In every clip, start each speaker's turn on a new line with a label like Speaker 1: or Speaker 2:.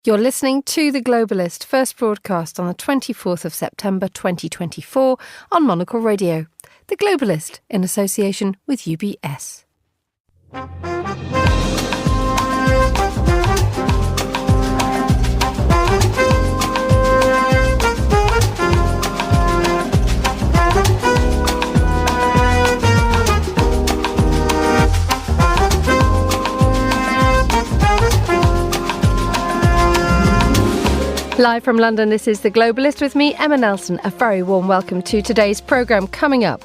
Speaker 1: You're listening to The Globalist, first broadcast on the 24th of September 2024 on Monocle Radio. The Globalist, in association with UBS. Live from London, this is The Globalist with me, Emma Nelson. A very warm welcome to today's programme. Coming up.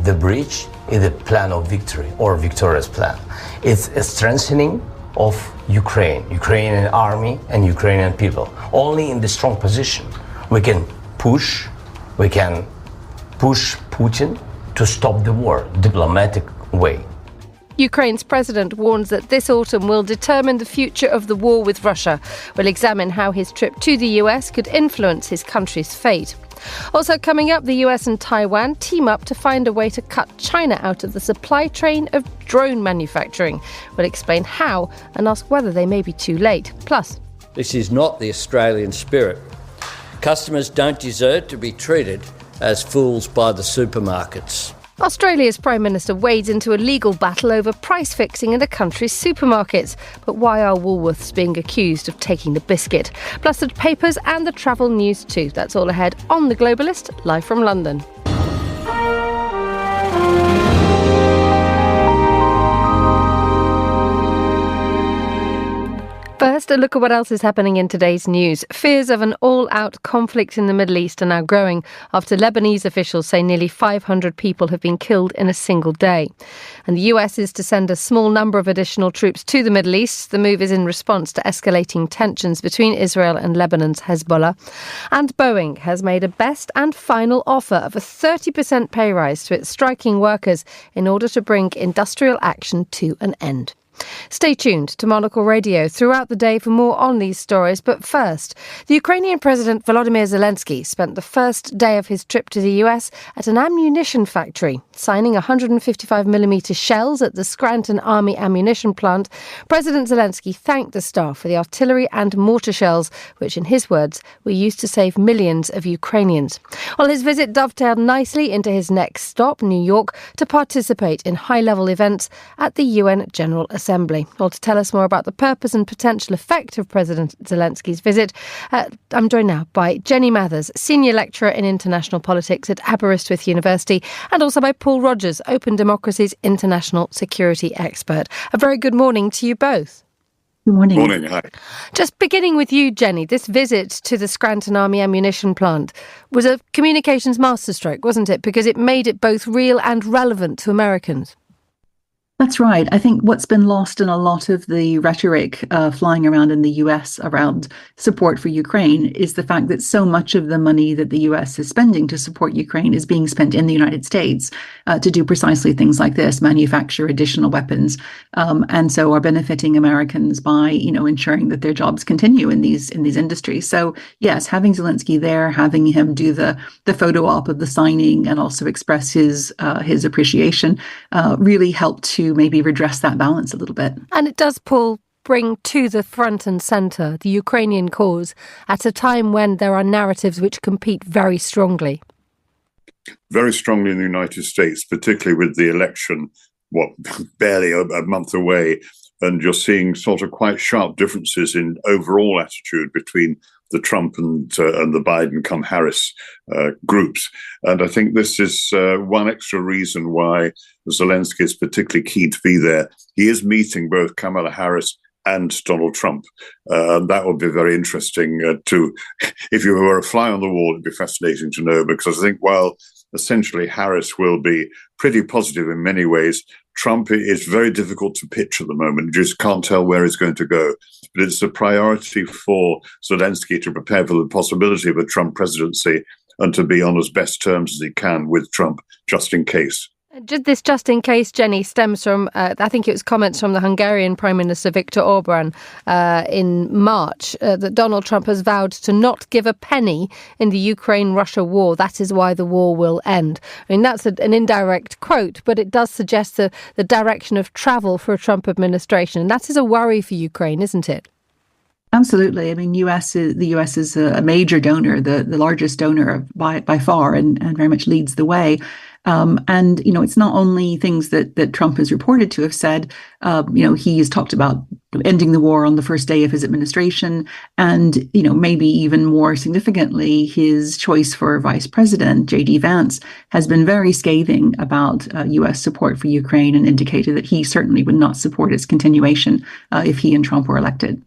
Speaker 2: The bridge is a plan of victory or victorious plan. It's a strengthening of Ukrainian army and Ukrainian people. Only in the strong position we can push Putin to stop the war, diplomatic way.
Speaker 1: Ukraine's president warns that this autumn will determine the future of the war with Russia. We'll examine how his trip to the US could influence his country's fate. Also coming up, the US and Taiwan team up to find a way to cut China out of the supply chain of drone manufacturing. We'll explain how and ask whether they may be too late. Plus,
Speaker 3: this is not the Australian spirit. Customers don't deserve to be treated as fools by the supermarkets.
Speaker 1: Australia's Prime Minister wades into a legal battle over price fixing in the country's supermarkets. But why are Woolworths being accused of taking the biscuit? Plus the papers and the travel news too. That's all ahead on The Globalist, live from London. First, a look at what else is happening in today's news. Fears of an all-out conflict in the Middle East are now growing after Lebanese officials say nearly 500 people have been killed in a single day. And the US is to send a small number of additional troops to the Middle East. The move is in response to escalating tensions between Israel and Lebanon's Hezbollah. And Boeing has made a best and final offer of a 30% pay rise to its striking workers in order to bring industrial action to an end. Stay tuned to Monocle Radio throughout the day for more on these stories. But first, the Ukrainian President Volodymyr Zelensky spent the first day of his trip to the US at an ammunition factory, signing 155mm shells at the Scranton Army ammunition plant. President Zelensky thanked the staff for the artillery and mortar shells, which, in his words, were used to save millions of Ukrainians. Well, his visit dovetailed nicely into his next stop, New York, to participate in high-level events at the UN General Assembly. Well, to tell us more about the purpose and potential effect of President Zelensky's visit, I'm joined now by Jenny Mathers, Senior Lecturer in International Politics at Aberystwyth University, and also by Paul Rogers, Open Democracy's International Security Expert. A very good morning to you both.
Speaker 4: Good morning.
Speaker 5: Morning, hi.
Speaker 1: Just beginning with you, Jenny, this visit to the Scranton Army ammunition plant was a communications masterstroke, wasn't it? Because it made it both real and relevant to Americans.
Speaker 4: That's right. I think what's been lost in a lot of the rhetoric flying around in the US around support for Ukraine is the fact that so much of the money that the US is spending to support Ukraine is being spent in the United States to do precisely things like this, manufacture additional weapons, and so are benefiting Americans by, ensuring that their jobs continue in these industries. So yes, having Zelensky there, having him do the photo op of the signing and also express his appreciation really helped to maybe redress that balance a little bit.
Speaker 1: And it does, Paul, bring to the front and centre the Ukrainian cause at a time when there are narratives which compete very strongly.
Speaker 5: Very strongly in the United States, particularly with the election, barely a month away, and you're seeing sort of quite sharp differences in overall attitude between the Trump and the Biden-Harris groups. And I think this is one extra reason why Zelensky is particularly keen to be there. He is meeting both Kamala Harris and Donald Trump. That would be very interesting if you were a fly on the wall, it'd be fascinating to know, because I think while essentially Harris will be pretty positive in many ways, Trump is very difficult to pitch at the moment. You just can't tell where he's going to go. But it's a priority for Zelensky to prepare for the possibility of a Trump presidency and to be on as best terms as he can with Trump, just in case.
Speaker 1: This just in case, Jenny, stems from, I think it was comments from the Hungarian Prime Minister Viktor Orban in March, that Donald Trump has vowed to not give a penny in the Ukraine-Russia war. That is why the war will end. I mean, that's an indirect quote, but it does suggest the direction of travel for a Trump administration. And that is a worry for Ukraine, isn't it?
Speaker 4: Absolutely. I mean, the US is a major donor, the largest donor by far, and very much leads the way. And it's not only things that Trump has reported to have said. He has talked about ending the war on the first day of his administration, and maybe even more significantly, his choice for vice president, J.D. Vance, has been very scathing about U.S. support for Ukraine and indicated that he certainly would not support its continuation if he and Trump were elected.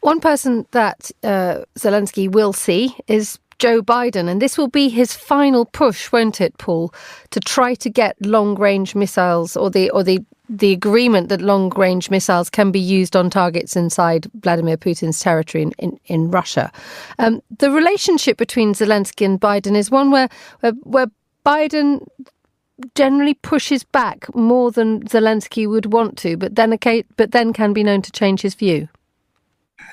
Speaker 1: One person that Zelensky will see is Joe Biden, and this will be his final push, won't it, Paul, to try to get long-range missiles or the agreement that long-range missiles can be used on targets inside Vladimir Putin's territory in Russia. The relationship between Zelensky and Biden is one where Biden generally pushes back more than Zelensky would want to, but then can be known to change his view.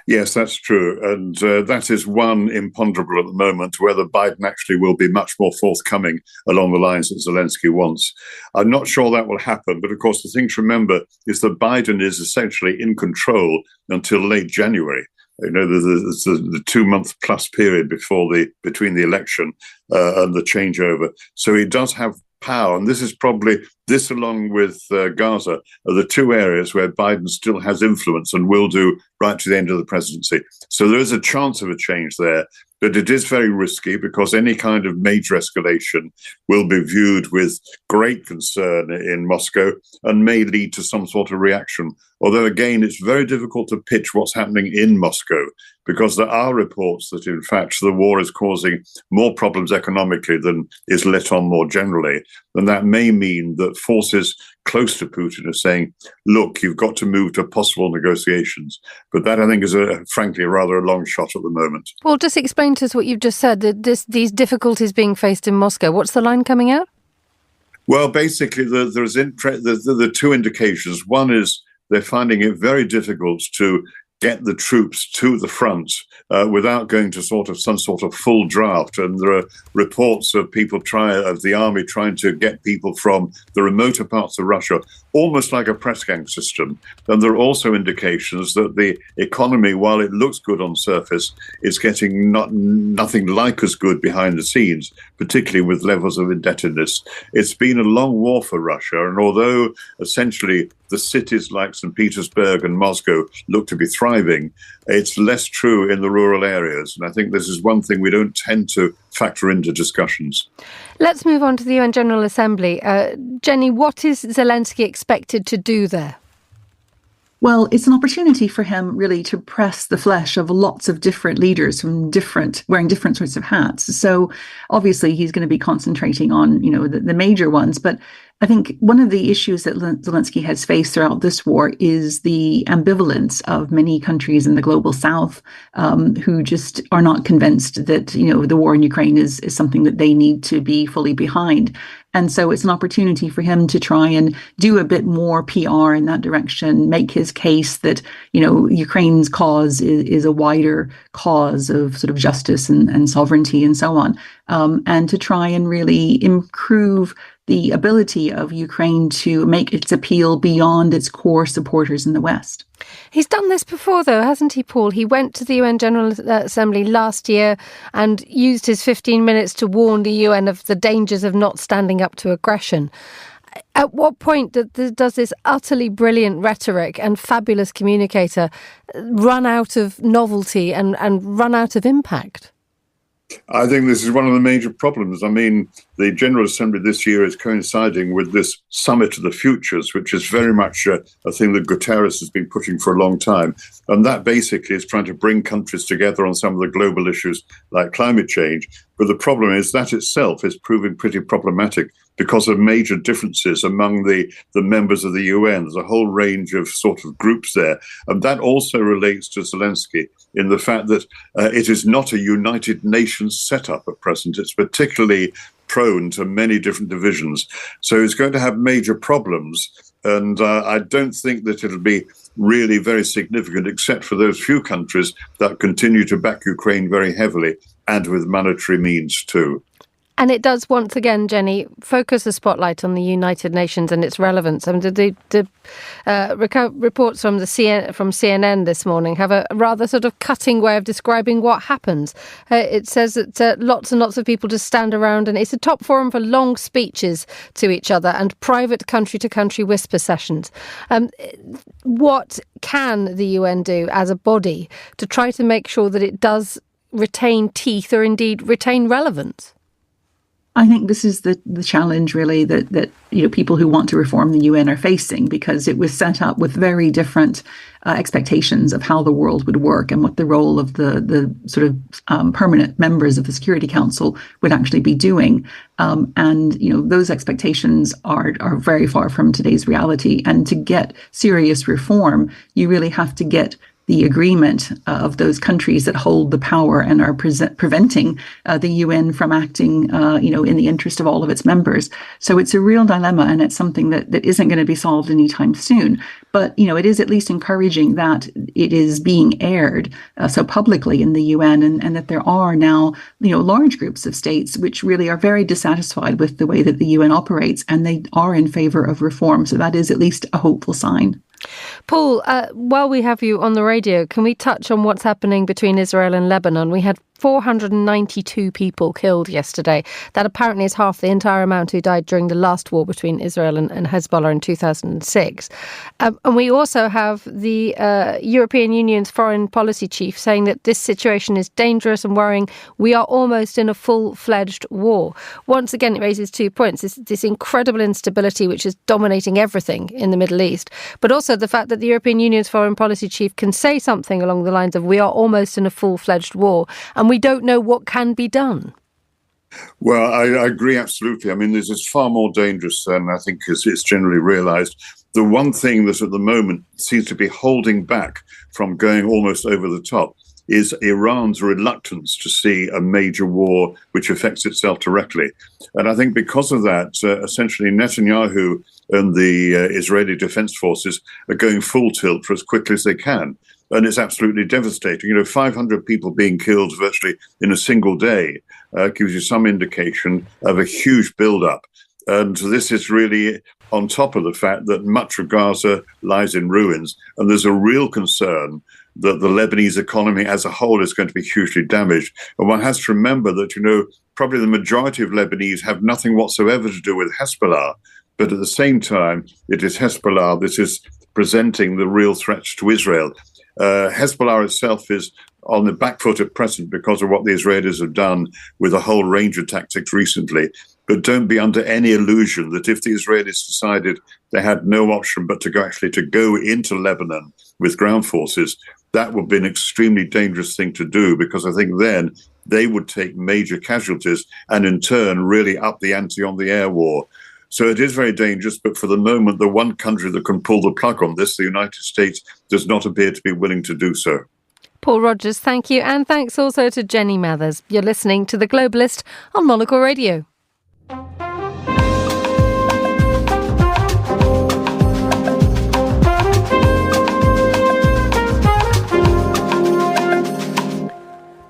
Speaker 5: Yes, that's true. And that is one imponderable at the moment, whether Biden actually will be much more forthcoming along the lines that Zelensky wants. I'm not sure that will happen. But of course, the thing to remember is that Biden is essentially in control until late January. The 2-month plus period between the election and the changeover. So he does have power. And this is probably, this along with Gaza, are the two areas where Biden still has influence and will do right to the end of the presidency. So there is a chance of a change there. But it is very risky because any kind of major escalation will be viewed with great concern in Moscow and may lead to some sort of reaction. Although, again, it's very difficult to pitch what's happening in Moscow because there are reports that, in fact, the war is causing more problems economically than is let on more generally. And that may mean that forces close to Putin are saying, look, you've got to move to possible negotiations. But that, I think, is frankly rather a long shot at the moment.
Speaker 1: Well, just explain to us what you've just said, these difficulties being faced in Moscow. What's the line coming out?
Speaker 5: Well, basically, there's the two indications. One is they're finding it very difficult to get the troops to the front without going to some sort of full draft. And there are reports of the army trying to get people from the remoter parts of Russia, almost like a press gang system. And there are also indications that the economy, while it looks good on surface, is getting nothing like as good behind the scenes, particularly with levels of indebtedness. It's been a long war for Russia. And although essentially the cities like St. Petersburg and Moscow look to be thriving, it's less true in the rural areas. And I think this is one thing we don't tend to factor into discussions.
Speaker 1: Let's move on to the UN General Assembly. Jenny, what is Zelensky expected to do there?
Speaker 4: Well, it's an opportunity for him really to press the flesh of lots of different leaders from wearing different sorts of hats. So obviously he's going to be concentrating on, the major ones. But I think one of the issues that Zelensky has faced throughout this war is the ambivalence of many countries in the global south who just are not convinced that, the war in Ukraine is something that they need to be fully behind. And so it's an opportunity for him to try and do a bit more PR in that direction, make his case that, Ukraine's cause is a wider cause of sort of justice and sovereignty and so on, and to try and really improve the ability of Ukraine to make its appeal beyond its core supporters in the West.
Speaker 1: He's done this before, though, hasn't he, Paul? He went to the UN General Assembly last year and used his 15 minutes to warn the UN of the dangers of not standing up to aggression. At what point does this utterly brilliant rhetoric and fabulous communicator run out of novelty and run out of impact?
Speaker 5: I think this is one of the major problems. I mean, the General Assembly this year is coinciding with this Summit of the Futures, which is very much a thing that Guterres has been pushing for a long time. And that basically is trying to bring countries together on some of the global issues like climate change. But the problem is that itself is proving pretty problematic because of major differences among the members of the UN. There's a whole range of sort of groups there. And that also relates to Zelensky in the fact that it is not a United Nations setup at present. It's particularly prone to many different divisions. So it's going to have major problems. And I don't think that it'll be really very significant, except for those few countries that continue to back Ukraine very heavily and with monetary means too.
Speaker 1: And it does, once again, Jenny, focus the spotlight on the United Nations and its relevance. I mean, the reports from CNN this morning have a rather sort of cutting way of describing what happens. It says that lots and lots of people just stand around, and it's a top forum for long speeches to each other and private country-to-country whisper sessions. What can the UN do as a body to try to make sure that it does retain teeth or indeed retain relevance?
Speaker 4: I think this is the challenge, really, that people who want to reform the UN are facing, because it was set up with very different expectations of how the world would work and what the role of the sort of permanent members of the Security Council would actually be doing. And those expectations are very far from today's reality. And to get serious reform, you really have to get the agreement of those countries that hold the power and are preventing the UN from acting, in the interest of all of its members. So it's a real dilemma, and it's something that isn't going to be solved anytime soon. But, it is at least encouraging that it is being aired so publicly in the UN, and that there are now, large groups of states which really are very dissatisfied with the way that the UN operates, and they are in favor of reform. So that is at least a hopeful sign.
Speaker 1: Paul, while we have you on the radio, can we touch on what's happening between Israel and Lebanon? We had 492 people killed yesterday. That apparently is half the entire amount who died during the last war between Israel and Hezbollah in 2006. And we also have the European Union's foreign policy chief saying that this situation is dangerous and worrying. We are almost in a full-fledged war. Once again, it raises 2 points. This incredible instability which is dominating everything in the Middle East, but also the fact that the European Union's foreign policy chief can say something along the lines of, we are almost in a full-fledged war, and we don't know what can be done.
Speaker 5: Well, I agree absolutely. I mean, this is far more dangerous than I think it's generally realised. The one thing that at the moment seems to be holding back from going almost over the top is Iran's reluctance to see a major war which affects itself directly. And I think because of that, essentially Netanyahu and the Israeli Defense Forces are going full tilt for as quickly as they can. And it's absolutely devastating. 500 people being killed virtually in a single day gives you some indication of a huge buildup. And this is really on top of the fact that much of Gaza lies in ruins. And there's a real concern that the Lebanese economy as a whole is going to be hugely damaged. And one has to remember that, probably the majority of Lebanese have nothing whatsoever to do with Hezbollah. But at the same time, it is Hezbollah that is presenting the real threats to Israel. Hezbollah itself is on the back foot at present because of what the Israelis have done with a whole range of tactics recently. But don't be under any illusion that if the Israelis decided they had no option but to go into Lebanon with ground forces, that would be an extremely dangerous thing to do, because I think then they would take major casualties and in turn really up the ante on the air war. So it is very dangerous, but for the moment, the one country that can pull the plug on this, the United States, does not appear to be willing to do so.
Speaker 1: Paul Rogers, thank you. And thanks also to Jenny Mathers. You're listening to The Globalist on Monocle Radio.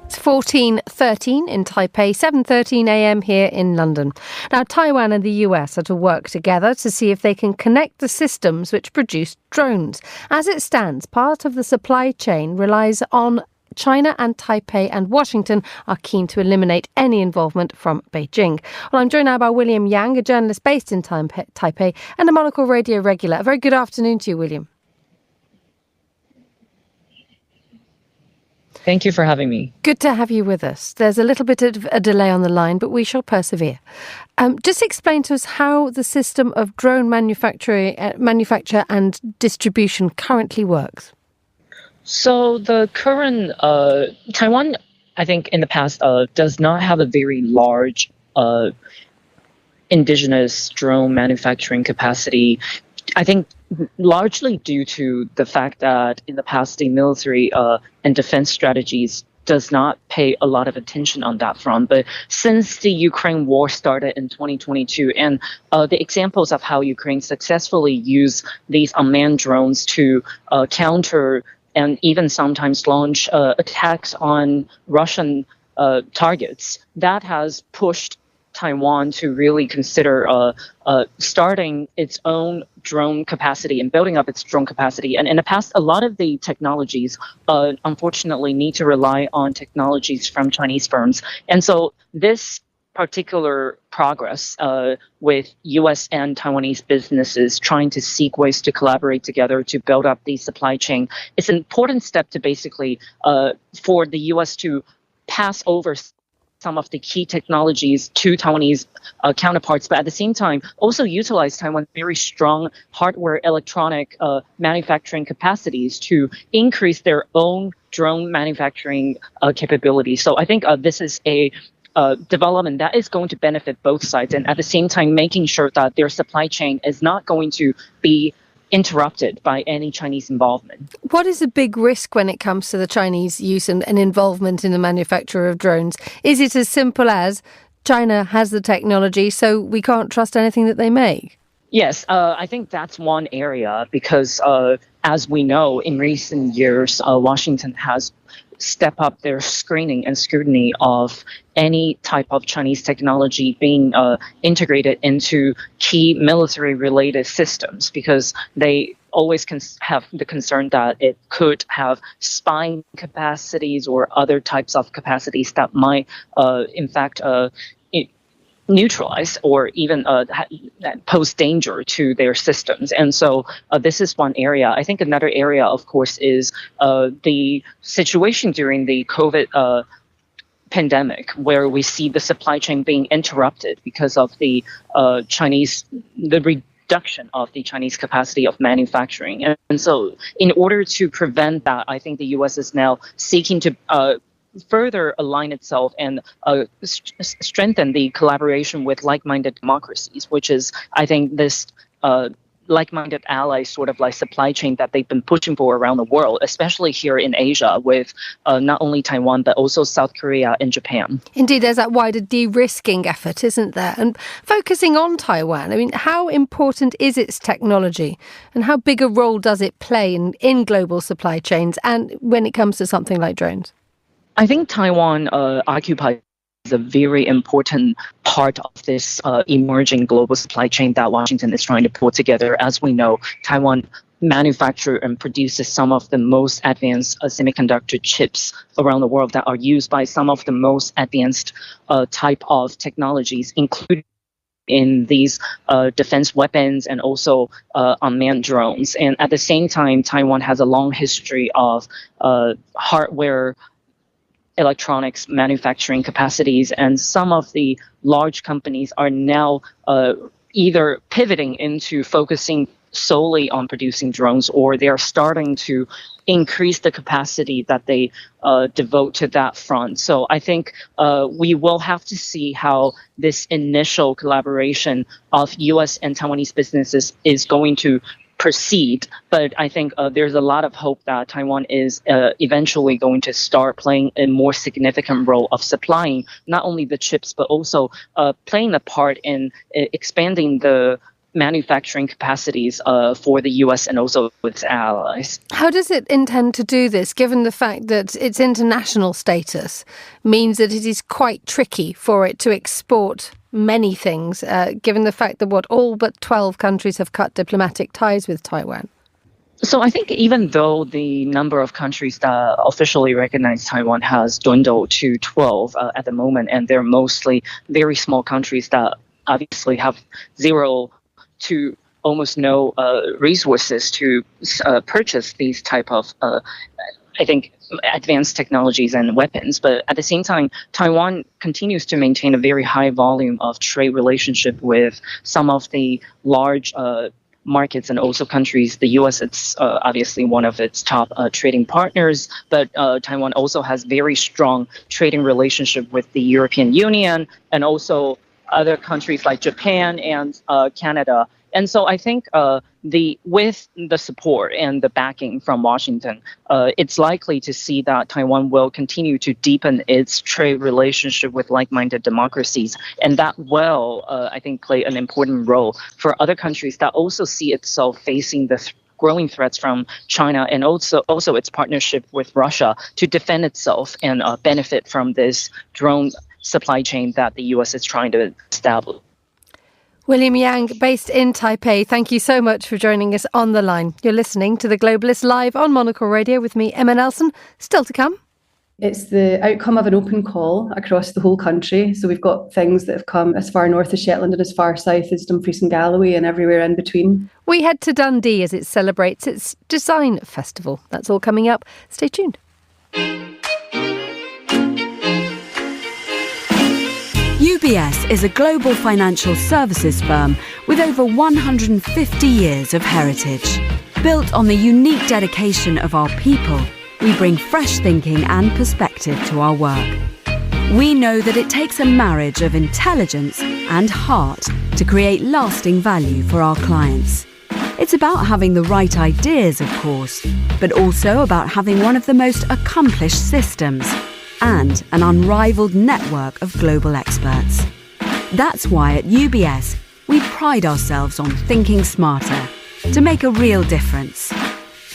Speaker 1: It's 14:13 in Taipei, 7:13 a.m. here in London. Now, Taiwan and the US are to work together to see if they can connect the systems which produce drones. As it stands, part of the supply chain relies on China, and Taipei and Washington are keen to eliminate any involvement from Beijing. Well, I'm joined now by William Yang, a journalist based in Taipei and a Monocle Radio regular. A very good afternoon to you, William.
Speaker 6: Thank you for having me. Good
Speaker 1: to have you with us. There's a little bit of a delay on the line, but we shall persevere. Just explain to us how the system of drone manufacture and distribution currently works.
Speaker 6: So the current Taiwan, I think in the past, does not have a very large indigenous drone manufacturing capacity. I think largely due to the fact that in the past, the military and defense strategies does not pay a lot of attention on that front. But since the Ukraine war started in 2022, and the examples of how Ukraine successfully used these unmanned drones to counter and even sometimes launch attacks on Russian targets, that has pushed Taiwan to really consider starting its own drone capacity and building up its drone capacity. And in the past, a lot of the technologies, unfortunately, need to rely on technologies from Chinese firms. And so this particular progress with U.S. and Taiwanese businesses trying to seek ways to collaborate together to build up the supply chain is an important step to basically for the U.S. to pass over some of the key technologies to Taiwanese counterparts, but at the same time also utilize Taiwan's very strong hardware electronic manufacturing capacities to increase their own drone manufacturing capabilities. So I think this is a development that is going to benefit both sides, and at the same time making sure that their supply chain is not going to be interrupted by any Chinese involvement.
Speaker 1: What is a big risk when it comes to the Chinese use and involvement in the manufacture of drones? Is it as simple as China has the technology, so we can't trust anything that they make?
Speaker 6: Yes, I think that's one area because, as we know, in recent years, Washington has stepped up their screening and scrutiny of any type of Chinese technology being integrated into key military-related systems, because they always have the concern that it could have spying capacities or other types of capacities that might, in fact, neutralize or even pose danger to their systems. And so this is one area. I think another area, of course, is the situation during the COVID pandemic, where we see the supply chain being interrupted because of the reduction of the Chinese capacity of manufacturing. And so in order to prevent that, I think the U.S. is now seeking to further align itself and strengthen the collaboration with like-minded democracies, which is, I think, this like-minded ally sort of like supply chain that they've been pushing for around the world, especially here in Asia with not only Taiwan, but also South Korea and Japan. Indeed,
Speaker 1: there's that wider de-risking effort, isn't there? And focusing on Taiwan, I mean, how important is its technology and how big a role does it play in global supply chains and when it comes to something like drones?
Speaker 6: I think Taiwan occupies a very important part of this emerging global supply chain that Washington is trying to put together. As we know, Taiwan manufactures and produces some of the most advanced semiconductor chips around the world that are used by some of the most advanced type of technologies, including in these defense weapons and also unmanned drones. And at the same time, Taiwan has a long history of hardware electronics manufacturing capacities, and some of the large companies are now either pivoting into focusing solely on producing drones, or they are starting to increase the capacity that they devote to that front. So I think we will have to see how this initial collaboration of U.S. and Taiwanese businesses is going to proceed, but I think there's a lot of hope that Taiwan is eventually going to start playing a more significant role of supplying not only the chips, but also playing a part in expanding the manufacturing capacities for the U.S. and also its allies.
Speaker 1: How does it intend to do this, given the fact that its international status means that it is quite tricky for it to export many things, given the fact that all but 12 countries have cut diplomatic ties with Taiwan?
Speaker 6: So I think even though the number of countries that officially recognize Taiwan has dwindled to 12 at the moment, and they're mostly very small countries that obviously have zero to almost no resources to purchase these type of, I think, advanced technologies and weapons. But at the same time, Taiwan continues to maintain a very high volume of trade relationship with some of the large markets and also countries. The U.S. is obviously one of its top trading partners, but Taiwan also has very strong trading relationship with the European Union and also other countries like Japan and Canada. And so I think with the support and the backing from Washington, it's likely to see that Taiwan will continue to deepen its trade relationship with like-minded democracies. And that will, I think, play an important role for other countries that also see itself facing the growing threats from China and also its partnership with Russia to defend itself and benefit from this drone supply chain that the US is trying to establish.
Speaker 1: William Yang, based in Taipei, thank you so much for joining us on the line. You're listening to The Globalist live on Monocle Radio with me, Emma Nelson. Still to come.
Speaker 7: It's the outcome of an open call across the whole country. So we've got things that have come as far north as Shetland and as far south as Dumfries and Galloway and everywhere in between.
Speaker 1: We head to Dundee as it celebrates its design festival. That's all coming up. Stay tuned.
Speaker 8: UBS is a global financial services firm with over 150 years of heritage. Built on the unique dedication of our people, we bring fresh thinking and perspective to our work. We know that it takes a marriage of intelligence and heart to create lasting value for our clients. It's about having the right ideas, of course, but also about having one of the most accomplished systems and an unrivaled network of global experts. That's why at UBS, we pride ourselves on thinking smarter to make a real difference.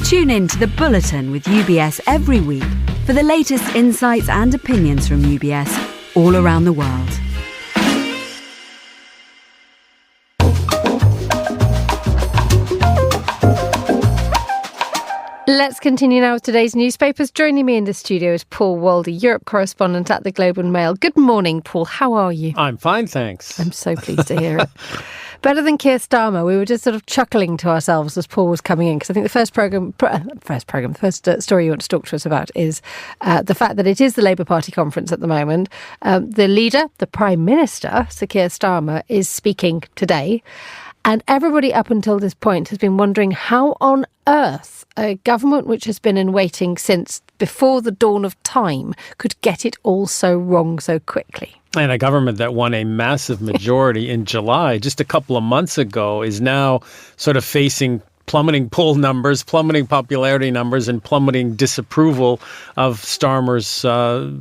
Speaker 8: Tune in to The Bulletin with UBS every week for the latest insights and opinions from UBS all around the world.
Speaker 1: Let's continue now with today's newspapers. Joining me in the studio is Paul Waldy, Europe correspondent at the Globe and Mail. Good morning, Paul. How are you?
Speaker 9: I'm fine, thanks.
Speaker 1: I'm so pleased to hear it. Better than Keir Starmer. We were just sort of chuckling to ourselves as Paul was coming in, because I think the first story you want to talk to us about is the fact that it is the Labour Party conference at the moment. The leader, the Prime Minister, Sir Keir Starmer, is speaking today. And everybody up until this point has been wondering how on earth a government which has been in waiting since before the dawn of time could get it all so wrong so quickly.
Speaker 9: And a government that won a massive majority in July, just a couple of months ago, is now sort of facing plummeting poll numbers, plummeting popularity numbers, and plummeting disapproval of Starmer's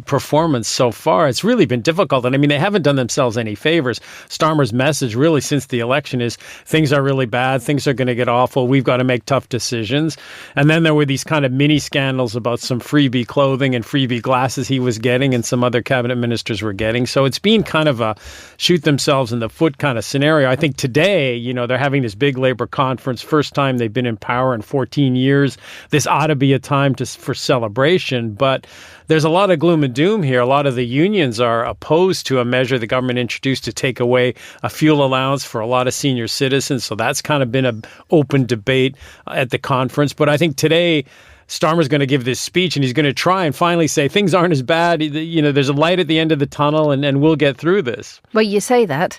Speaker 9: performance so far. It's really been difficult. And I mean, they haven't done themselves any favors. Starmer's message really since the election is things are really bad, things are going to get awful, we've got to make tough decisions. And then there were these kind of mini scandals about some freebie clothing and freebie glasses he was getting and some other cabinet ministers were getting. So it's been kind of a shoot themselves in the foot kind of scenario. I think today, you know, they're having this big Labour conference, first time they've been in power in 14 years. This ought to be a time for celebration, but there's a lot of gloom and doom here. A lot of the unions are opposed to a measure the government introduced to take away a fuel allowance for a lot of senior citizens. So that's kind of been an open debate at the conference. But I think today, Starmer's going to give this speech and he's going to try and finally say things aren't as bad. You know, there's a light at the end of the tunnel and we'll get through this.
Speaker 1: Well, you say that,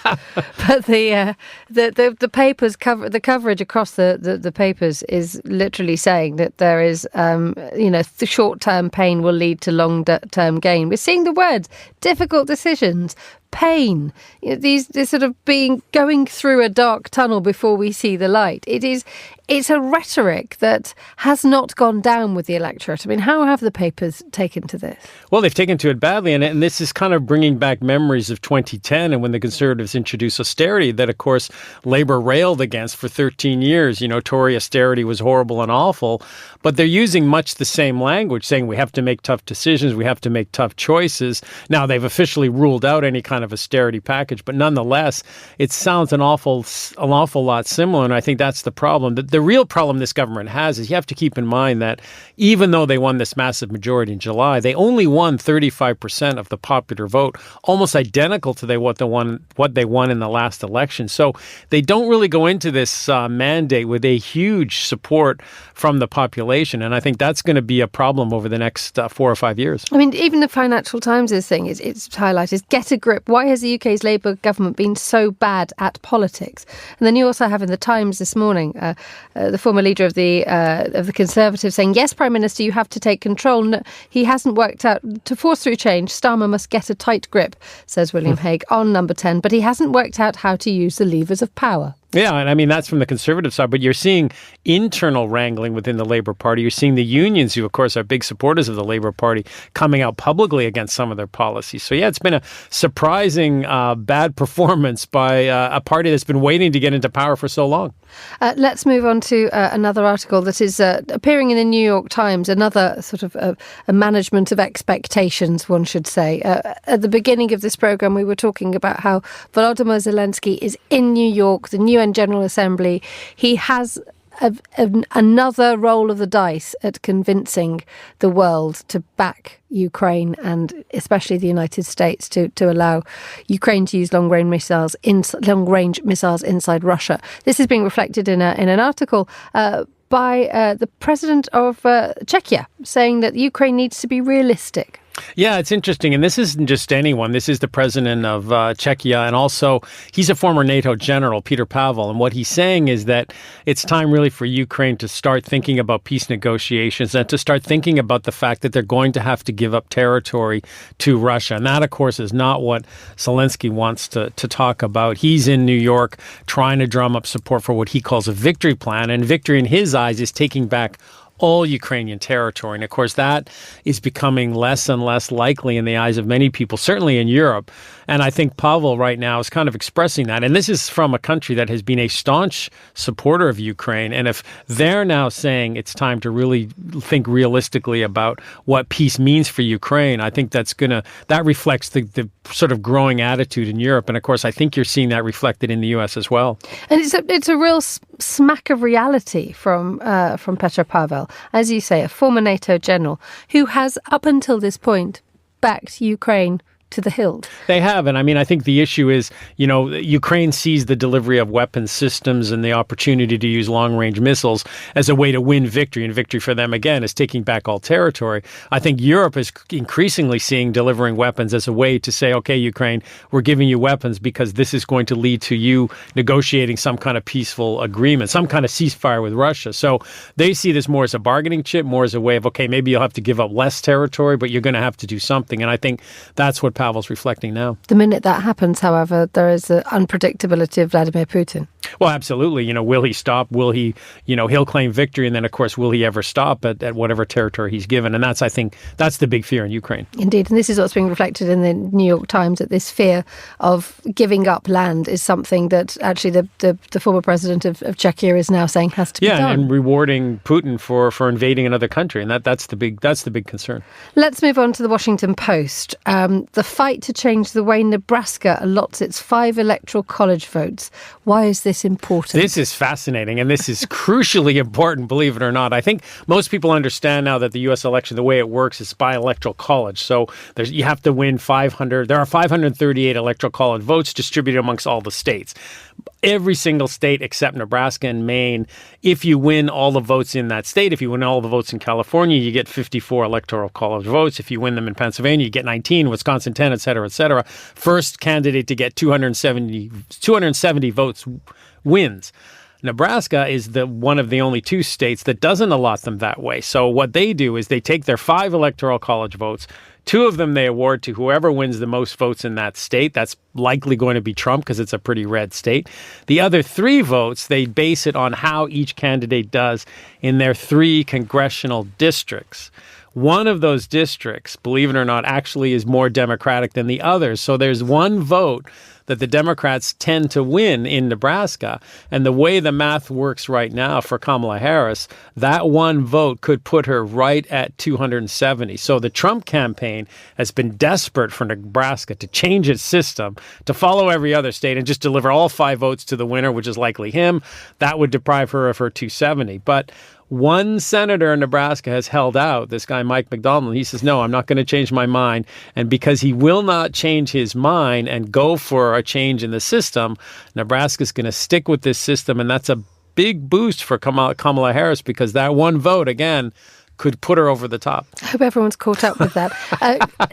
Speaker 1: but the papers the coverage across the papers is literally saying that there is, the short-term pain will lead to long-term gain. We're seeing the words difficult decisions, pain, these sort of going through a dark tunnel before we see the light. It's a rhetoric that has not gone down with the electorate. I mean, how have the papers taken to this? Well,
Speaker 9: they've taken to it badly, and this is kind of bringing back memories of 2010 and when the Conservatives introduced austerity that, of course, Labour railed against for 13 years. You know, Tory austerity was horrible and awful, but they're using much the same language, saying we have to make tough decisions, we have to make tough choices. Now, they've officially ruled out any kind of austerity package, but nonetheless, it sounds an awful lot similar, and I think that's the problem. The real problem this government has is you have to keep in mind that even though they won this massive majority in July, they only won 35% of the popular vote, almost identical to what they won in the last election. So they don't really go into this mandate with a huge support from the population, and I think that's going to be a problem over the next 4 or 5 years.
Speaker 1: I mean, even the Financial Times is saying it's highlighted, get a grip. Why has the UK's Labour government been so bad at politics? And then you also have in the Times this morning the former leader of the Conservatives saying, yes, Prime Minister, you have to take control. No, he hasn't worked out to force through change. Starmer must get a tight grip, says William Hague on Number 10, but he hasn't worked out how to use the levers of power.
Speaker 9: Yeah, and I mean, that's from the conservative side, but you're seeing internal wrangling within the Labour Party. You're seeing the unions, who, of course, are big supporters of the Labour Party, coming out publicly against some of their policies. So, yeah, it's been a surprising bad performance by a party that's been waiting to get into power for so long.
Speaker 1: Let's move on to another article that is appearing in the New York Times, another sort of a management of expectations, one should say. At the beginning of this programme, we were talking about how Volodymyr Zelensky is in New York, the UN General Assembly. He has another roll of the dice at convincing the world to back Ukraine, and especially the United States, to allow Ukraine to use long-range missiles inside Russia. This is being reflected in an article by the president of Czechia, saying that Ukraine needs to be realistic.
Speaker 9: Yeah, it's interesting. And this isn't just anyone. This is the president of Czechia. And also, he's a former NATO general, Peter Pavel. And what he's saying is that it's time really for Ukraine to start thinking about peace negotiations and to start thinking about the fact that they're going to have to give up territory to Russia. And that, of course, is not what Zelensky wants to talk about. He's in New York trying to drum up support for what he calls a victory plan. And victory in his eyes is taking back all Ukrainian territory. And of course, that is becoming less and less likely in the eyes of many people, certainly in Europe. And I think Pavel right now is kind of expressing that. And this is from a country that has been a staunch supporter of Ukraine. And if they're now saying it's time to really think realistically about what peace means for Ukraine, I think that reflects the sort of growing attitude in Europe. And of course, I think you're seeing that reflected in the US as well.
Speaker 1: And it's a real smack of reality from Petr Pavel, as you say, a former NATO general who has up until this point backed Ukraine to the hilt.
Speaker 9: They have. And I mean, I think the issue is, Ukraine sees the delivery of weapons systems and the opportunity to use long-range missiles as a way to win victory. And victory for them, again, is taking back all territory. I think Europe is increasingly seeing delivering weapons as a way to say, okay, Ukraine, we're giving you weapons because this is going to lead to you negotiating some kind of peaceful agreement, some kind of ceasefire with Russia. So they see this more as a bargaining chip, more as a way of, okay, maybe you'll have to give up less territory, but you're going to have to do something. And I think that's what Pavel's reflecting now.
Speaker 1: The minute that happens, however, there is the unpredictability of Vladimir Putin.
Speaker 9: Well, absolutely. Will he stop? Will he, he'll claim victory. And then, of course, will he ever stop at whatever territory he's given? And I think that's the big fear in Ukraine.
Speaker 1: Indeed. And this is what's being reflected in the New York Times, that this fear of giving up land is something that actually the former president of Czechia is now saying has to be done.
Speaker 9: Yeah, and rewarding Putin for invading another country. And that's the big concern.
Speaker 1: Let's move on to the Washington Post. The fight to change the way Nebraska allots its 5 electoral college votes. Why is this important?
Speaker 9: This is fascinating, and this is crucially important, believe it or not. I think most people understand now that the U.S. election, the way it works, is by electoral college. So you have to win 500. There are 538 electoral college votes distributed amongst all the states. Every single state except Nebraska and Maine, if you win all the votes in that state, if you win all the votes in California, you get 54 electoral college votes. If you win them in Pennsylvania, you get 19, Wisconsin 10, et cetera, et cetera. First candidate to get 270 votes wins. Nebraska is one of the only 2 states that doesn't allot them that way. So what they do is they take their 5 electoral college votes, 2 of them they award to whoever wins the most votes in that state. That's likely going to be Trump because it's a pretty red state. The other 3 votes, they base it on how each candidate does in their 3 congressional districts. One of those districts, believe it or not, actually is more Democratic than the others. So there's one vote that the Democrats tend to win in Nebraska. And the way the math works right now for Kamala Harris, that one vote could put her right at 270. So the Trump campaign has been desperate for Nebraska to change its system, to follow every other state and just deliver all 5 votes to the winner, which is likely him. That would deprive her of her 270. But one senator in Nebraska has held out, this guy Mike McDonald. He says, no, I'm not going to change my mind. And because he will not change his mind and go for a change in the system, Nebraska's going to stick with this system. And that's a big boost for Kamala Harris, because that one vote, again, could put her over the top.
Speaker 1: I hope everyone's caught up with that.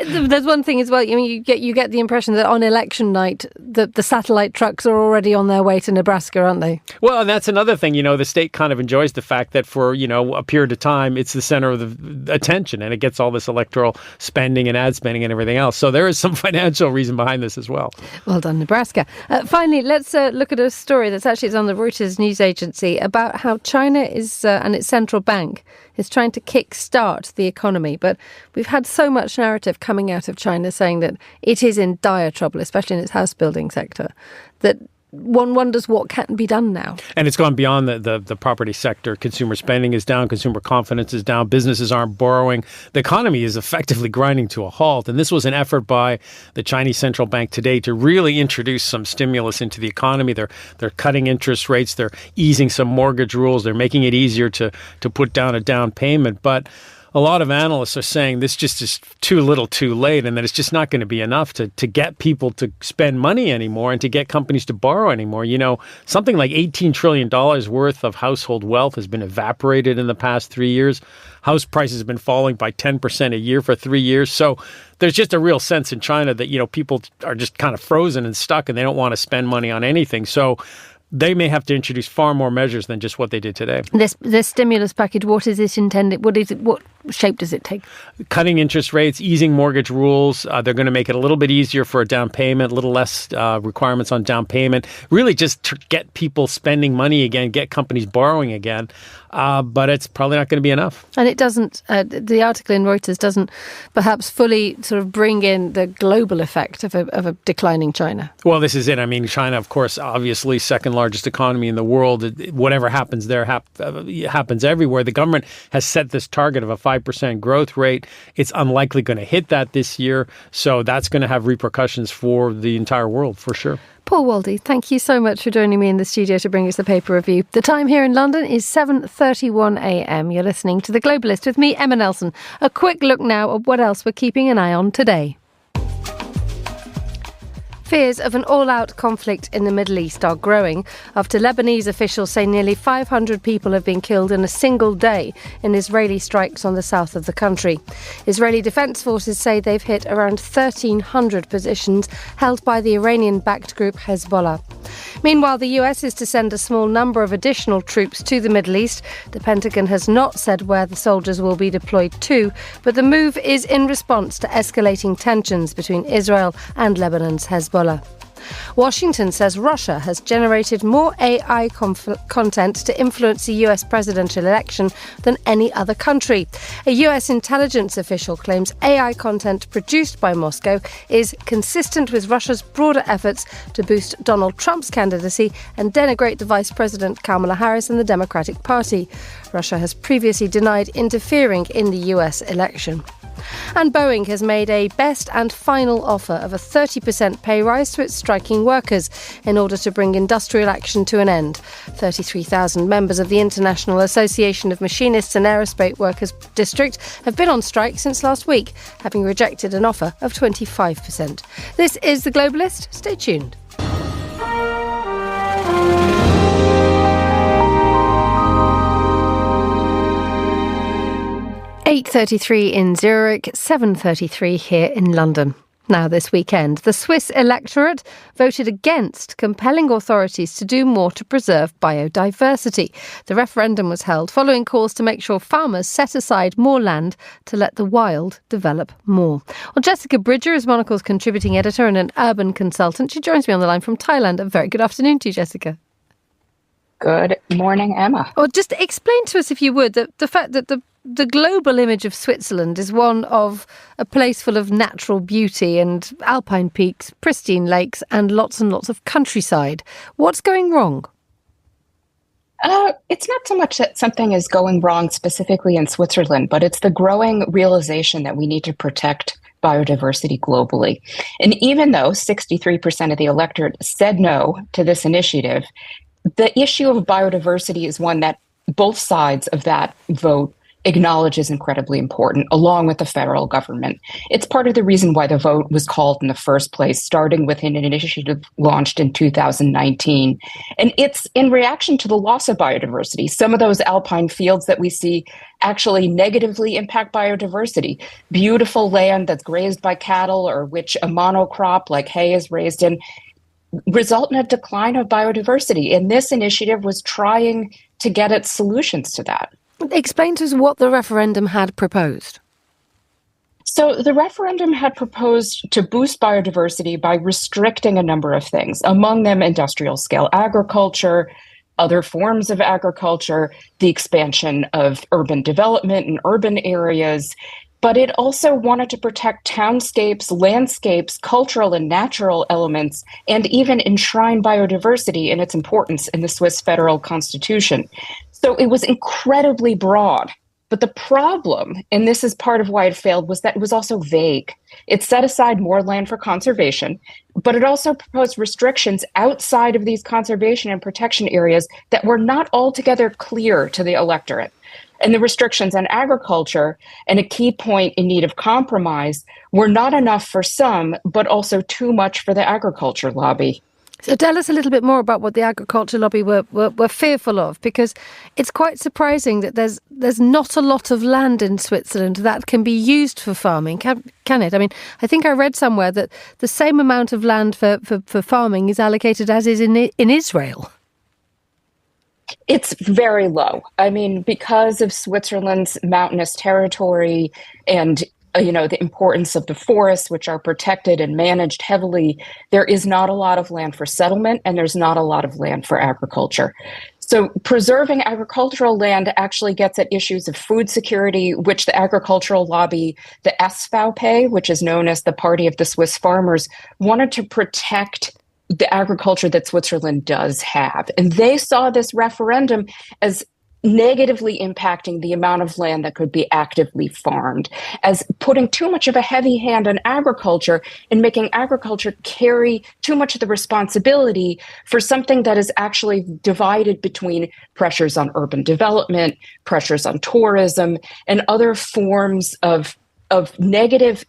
Speaker 1: There's one thing as well. I mean, you get the impression that on election night, the satellite trucks are already on their way to Nebraska, aren't they?
Speaker 9: Well, and that's another thing. The state kind of enjoys the fact that for, a period of time, it's the center of the attention, and it gets all this electoral spending and ad spending and everything else. So there is some financial reason behind this as well.
Speaker 1: Well done, Nebraska. Finally, let's look at a story that's actually on the Reuters news agency about how China is and its central bank is trying to kick-start the economy. But we've had so much narrative coming out of China saying that it is in dire trouble, especially in its house building sector, that one wonders what can be done now.
Speaker 9: And it's gone beyond the property sector. Consumer spending is down. Consumer confidence is down. Businesses aren't borrowing. The economy is effectively grinding to a halt. And this was an effort by the Chinese central bank today to really introduce some stimulus into the economy. They're cutting interest rates. They're easing some mortgage rules. They're making it easier to put down a down payment. But a lot of analysts are saying this just is too little too late, and that it's just not going to be enough to get people to spend money anymore and to get companies to borrow anymore. Something like $18 trillion worth of household wealth has been evaporated in the past 3 years. House prices have been falling by 10% a year for 3 years. So there's just a real sense in China that, people are just kind of frozen and stuck and they don't want to spend money on anything. So they may have to introduce far more measures than just what they did today.
Speaker 1: This stimulus package, what is it intended? What shape does it take?
Speaker 9: Cutting interest rates, easing mortgage rules. They're going to make it a little bit easier for a down payment, a little less requirements on down payment. Really just to get people spending money again, get companies borrowing again. But it's probably not going to be enough.
Speaker 1: And it doesn't, the article in Reuters doesn't perhaps fully sort of bring in the global effect of a declining China.
Speaker 9: Well, this is it. I mean, China, of course, obviously second largest economy in the world. Whatever happens there happens everywhere. The government has set this target of a 5% growth rate. It's unlikely going to hit that this year. So that's going to have repercussions for the entire world, for sure.
Speaker 1: Paul Waldie, thank you so much for joining me in the studio to bring us the paper review. The time here in London is 7:31 a.m. You're listening to The Globalist with me, Emma Nelson. A quick look now at what else we're keeping an eye on today. Fears of an all-out conflict in the Middle East are growing after Lebanese officials say nearly 500 people have been killed in a single day in Israeli strikes on the south of the country. Israeli defense forces say they've hit around 1,300 positions held by the Iranian-backed group Hezbollah. Meanwhile, the US is to send a small number of additional troops to the Middle East. The Pentagon has not said where the soldiers will be deployed to, but the move is in response to escalating tensions between Israel and Lebanon's Hezbollah. Washington says Russia has generated more AI content to influence the US presidential election than any other country. A US intelligence official claims AI content produced by Moscow is consistent with Russia's broader efforts to boost Donald Trump's candidacy and denigrate the Vice President Kamala Harris and the Democratic Party. Russia has previously denied interfering in the US election. And Boeing has made a best and final offer of a 30% pay rise to its striking workers in order to bring industrial action to an end. 33,000 members of the International Association of Machinists and Aerospace Workers District have been on strike since last week, having rejected an offer of 25%. This is The Globalist. Stay tuned. 8:33 in Zurich, 7:33 here in London. Now this weekend, the Swiss electorate voted against compelling authorities to do more to preserve biodiversity. The referendum was held following calls to make sure farmers set aside more land to let the wild develop more. Well, Jessica Bridger is Monocle's contributing editor and an urban consultant. She joins me on the line from Thailand. A very good afternoon to you, Jessica.
Speaker 10: Good morning, Emma.
Speaker 1: Well, just explain to us, if you would, the fact that the global image of Switzerland is one of a place full of natural beauty and alpine peaks, pristine lakes and lots of countryside. What's going wrong?
Speaker 10: It's not so much that something is going wrong specifically in Switzerland, but it's the growing realization that we need to protect biodiversity globally. And even though 63% of the electorate said no to this initiative, the issue of biodiversity is one that both sides of that vote acknowledge is incredibly important, along with the federal government. It's part of the reason why the vote was called in the first place, starting with an initiative launched in 2019. And it's in reaction to the loss of biodiversity. Some of those alpine fields that we see actually negatively impact biodiversity. Beautiful land that's grazed by cattle, or which a monocrop like hay is raised in, result in a decline of biodiversity. And this initiative was trying to get at solutions to that.
Speaker 1: Explain to us what the referendum had proposed.
Speaker 10: So the referendum had proposed to boost biodiversity by restricting a number of things, among them industrial scale agriculture, other forms of agriculture, the expansion of urban development in urban areas. But it also wanted to protect townscapes, landscapes, cultural and natural elements, and even enshrine biodiversity and its importance in the Swiss federal constitution. So it was incredibly broad. But the problem, and this is part of why it failed, was that it was also vague. It set aside more land for conservation, but it also proposed restrictions outside of these conservation and protection areas that were not altogether clear to the electorate. And the restrictions on agriculture, and a key point in need of compromise, were not enough for some, but also too much for the agriculture lobby.
Speaker 1: So tell us a little bit more about what the agriculture lobby were fearful of, because it's quite surprising that there's not a lot of land in Switzerland that can be used for farming, can it? I mean, I think I read somewhere that the same amount of land for farming is allocated as is in Israel.
Speaker 10: It's very low. I mean, because of Switzerland's mountainous territory and the importance of the forests, which are protected and managed heavily, there is not a lot of land for settlement, and there's not a lot of land for agriculture. So preserving agricultural land actually gets at issues of food security, which the agricultural lobby, the SVP, which is known as the Party of the Swiss Farmers, wanted to protect the agriculture that Switzerland does have. And they saw this referendum as negatively impacting the amount of land that could be actively farmed, as putting too much of a heavy hand on agriculture and making agriculture carry too much of the responsibility for something that is actually divided between pressures on urban development, pressures on tourism, and other forms of negative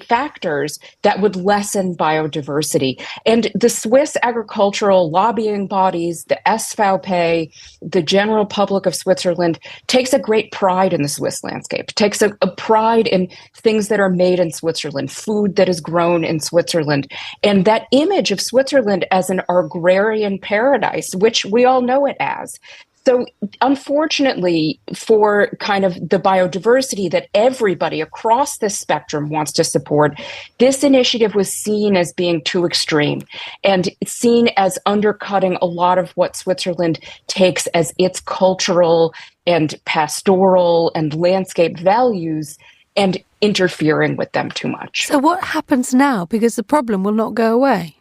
Speaker 10: factors that would lessen biodiversity. And the Swiss agricultural lobbying bodies, the SVP, the general public of Switzerland, takes a great pride in the Swiss landscape, takes a pride in things that are made in Switzerland, food that is grown in Switzerland. And that image of Switzerland as an agrarian paradise, which we all know it as. So unfortunately, for kind of the biodiversity that everybody across this spectrum wants to support, this initiative was seen as being too extreme and seen as undercutting a lot of what Switzerland takes as its cultural and pastoral and landscape values and interfering with them too much.
Speaker 1: So what happens now? Because the problem will not go away.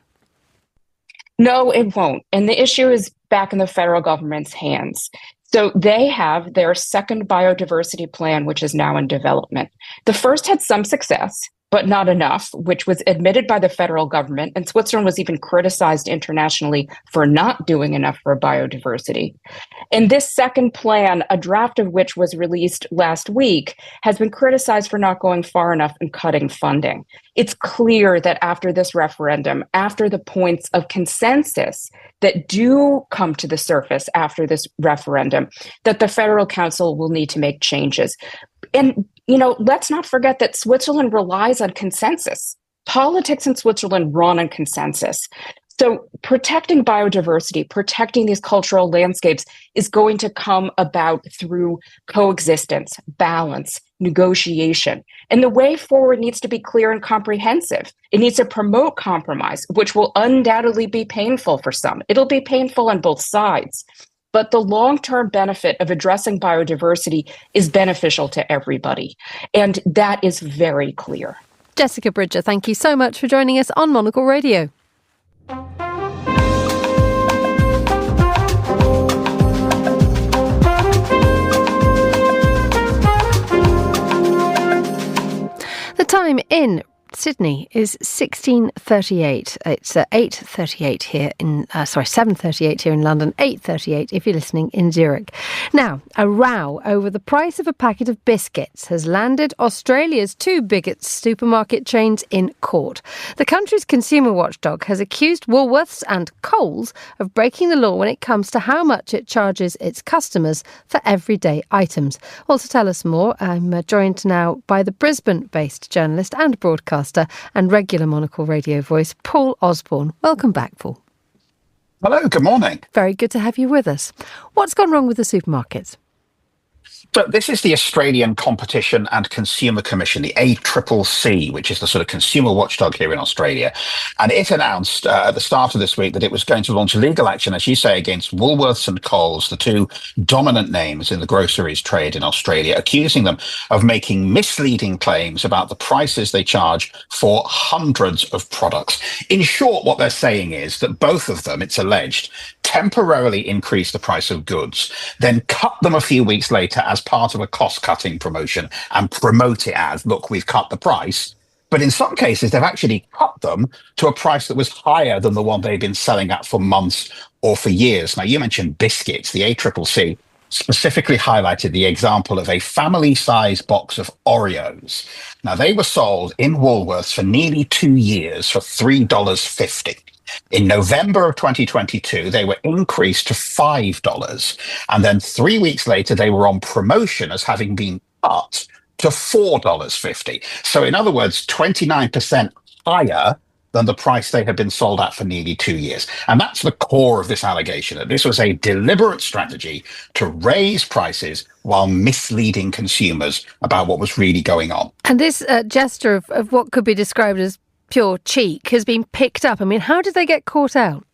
Speaker 10: No, it won't. And the issue is back in the federal government's hands. So they have their second biodiversity plan, which is now in development. The first had some success, but not enough, which was admitted by the federal government. And Switzerland was even criticized internationally for not doing enough for biodiversity. And this second plan, a draft of which was released last week, has been criticized for not going far enough and cutting funding. It's clear that after this referendum, after the points of consensus that do come to the surface after this referendum, that the Federal Council will need to make changes. And, let's not forget that Switzerland relies on consensus. Politics in Switzerland run on consensus. So protecting biodiversity, protecting these cultural landscapes is going to come about through coexistence, balance, negotiation. And the way forward needs to be clear and comprehensive. It needs to promote compromise, which will undoubtedly be painful for some. It'll be painful on both sides. But the long-term benefit of addressing biodiversity is beneficial to everybody. And that is very clear.
Speaker 1: Jessica Bridger, thank you so much for joining us on Monocle Radio. The time in Sydney is 16:38. It's 8:38 here in 7:38 here in London, 8:38 if you're listening in Zurich. Now, a row over the price of a packet of biscuits has landed Australia's two biggest supermarket chains in court. The country's consumer watchdog has accused Woolworths and Coles of breaking the law when it comes to how much it charges its customers for everyday items. Well, to tell us more, I'm joined now by the Brisbane-based journalist and broadcaster and regular Monocle Radio voice, Paul Osborne. Welcome back, Paul.
Speaker 11: Hello, good morning.
Speaker 1: Very good to have you with us. What's gone wrong with the supermarkets?
Speaker 11: So this is the Australian Competition and Consumer Commission, the ACCC, which is the sort of consumer watchdog here in Australia. And it announced at the start of this week that it was going to launch legal action, as you say, against Woolworths and Coles, the two dominant names in the groceries trade in Australia, accusing them of making misleading claims about the prices they charge for hundreds of products. In short, what they're saying is that both of them, it's alleged, temporarily increase the price of goods, then cut them a few weeks later as part of a cost-cutting promotion and promote it as, look, we've cut the price. But in some cases, they've actually cut them to a price that was higher than the one they've been selling at for months or for years. Now, you mentioned biscuits. The ACCC specifically highlighted the example of a family-sized box of Oreos. Now, they were sold in Woolworths for nearly 2 years for $3.50. In November of 2022, they were increased to $5. And then 3 weeks later, they were on promotion as having been cut to $4.50. So in other words, 29% higher than the price they had been sold at for nearly 2 years. And that's the core of this allegation, that this was a deliberate strategy to raise prices while misleading consumers about what was really going on.
Speaker 1: And this gesture of what could be described as pure cheek has been picked up. I mean, how did they get caught out?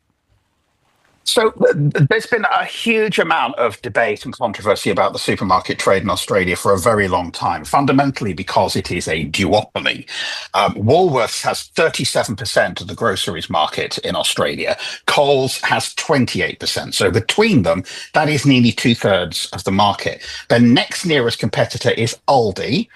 Speaker 11: So there's been a huge amount of debate and controversy about the supermarket trade in Australia for a very long time, fundamentally because it is a duopoly. Woolworths has 37% of the groceries market in Australia. Coles has 28%. So between them, that is nearly 2/3 of the market. The next nearest competitor is Aldi,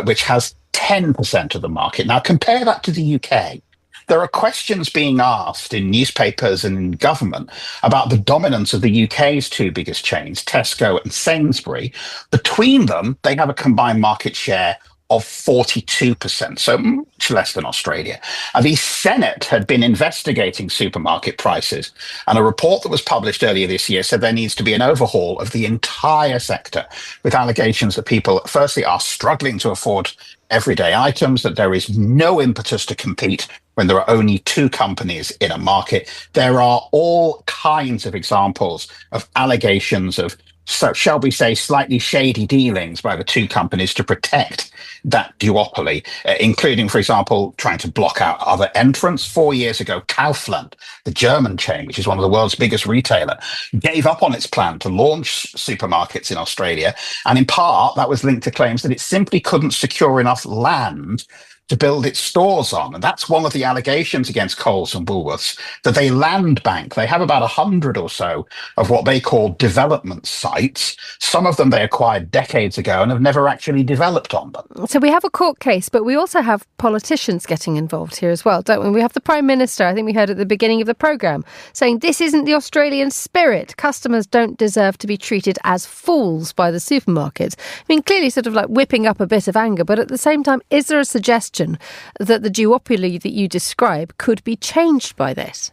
Speaker 11: which has 10% of the market. Now, compare that to the UK. There are questions being asked in newspapers and in government about the dominance of the UK's two biggest chains, Tesco and Sainsbury. Between them, they have a combined market share of 42%, so much less than Australia. And the Senate had been investigating supermarket prices, and a report that was published earlier this year said there needs to be an overhaul of the entire sector, with allegations that people, firstly, are struggling to afford everyday items, that there is no impetus to compete when there are only two companies in a market. There are all kinds of examples of allegations of, so shall we say, slightly shady dealings by the two companies to protect that duopoly, including, for example, trying to block out other entrants. 4 years ago, Kaufland, the German chain, which is one of the world's biggest retailer, gave up on its plan to launch supermarkets in Australia. And in part, that was linked to claims that it simply couldn't secure enough land to build its stores on. And that's one of the allegations against Coles and Woolworths, that they land bank. They have about 100 or so of what they call development sites. Some of them they acquired decades ago and have never actually developed on them.
Speaker 1: So we have a court case, but we also have politicians getting involved here as well, don't we? We have the Prime Minister, I think we heard at the beginning of the programme, saying this isn't the Australian spirit. Customers don't deserve to be treated as fools by the supermarkets. I mean, clearly sort of like whipping up a bit of anger, but at the same time, is there a suggestion that the duopoly that you describe could be changed by this?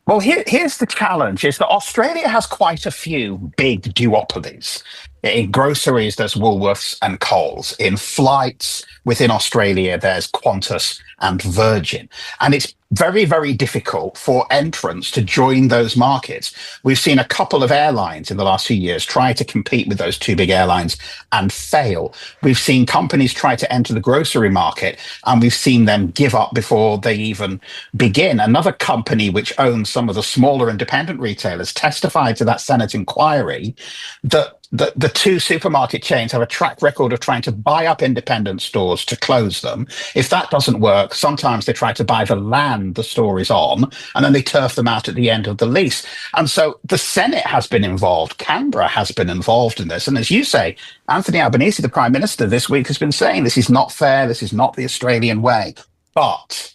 Speaker 11: Well, here's the challenge, is that Australia has quite a few big duopolies. In groceries, there's Woolworths and Coles. In flights within Australia, there's Qantas and Virgin. And it's very, very difficult for entrants to join those markets. We've seen a couple of airlines in the last few years try to compete with those two big airlines and fail. We've seen companies try to enter the grocery market, and we've seen them give up before they even begin. Another company which owns some of the smaller independent retailers testified to that Senate inquiry that the two supermarket chains have a track record of trying to buy up independent stores to close them. If that doesn't work, sometimes they try to buy the land the store is on, and then they turf them out at the end of the lease. And so the Senate has been involved. Canberra has been involved in this. And as you say, Anthony Albanese, the Prime Minister, this week has been saying this is not fair. This is not the Australian way. But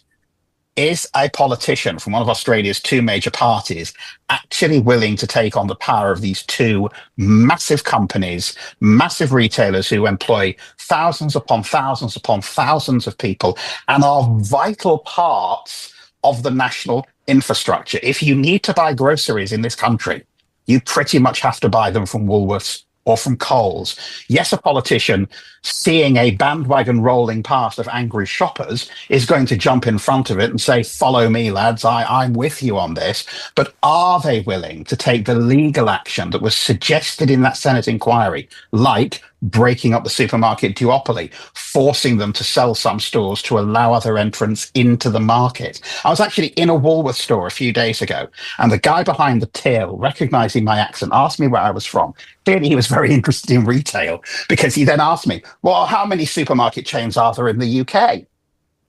Speaker 11: is a politician from one of Australia's two major parties actually willing to take on the power of these two massive companies, massive retailers who employ thousands upon thousands of people and are vital parts of the national infrastructure? If you need to buy groceries in this country, you pretty much have to buy them from Woolworths or from Coles. Yes, a politician seeing a bandwagon rolling past of angry shoppers is going to jump in front of it and say, follow me, lads, I'm with you on this. But are they willing to take the legal action that was suggested in that Senate inquiry, like breaking up the supermarket duopoly, forcing them to sell some stores to allow other entrants into the market? I was actually in a Woolworths store a few days ago, and the guy behind the till, recognizing my accent, asked me where I was from. Clearly, he was very interested in retail, because he then asked me, well, how many supermarket chains are there in the UK?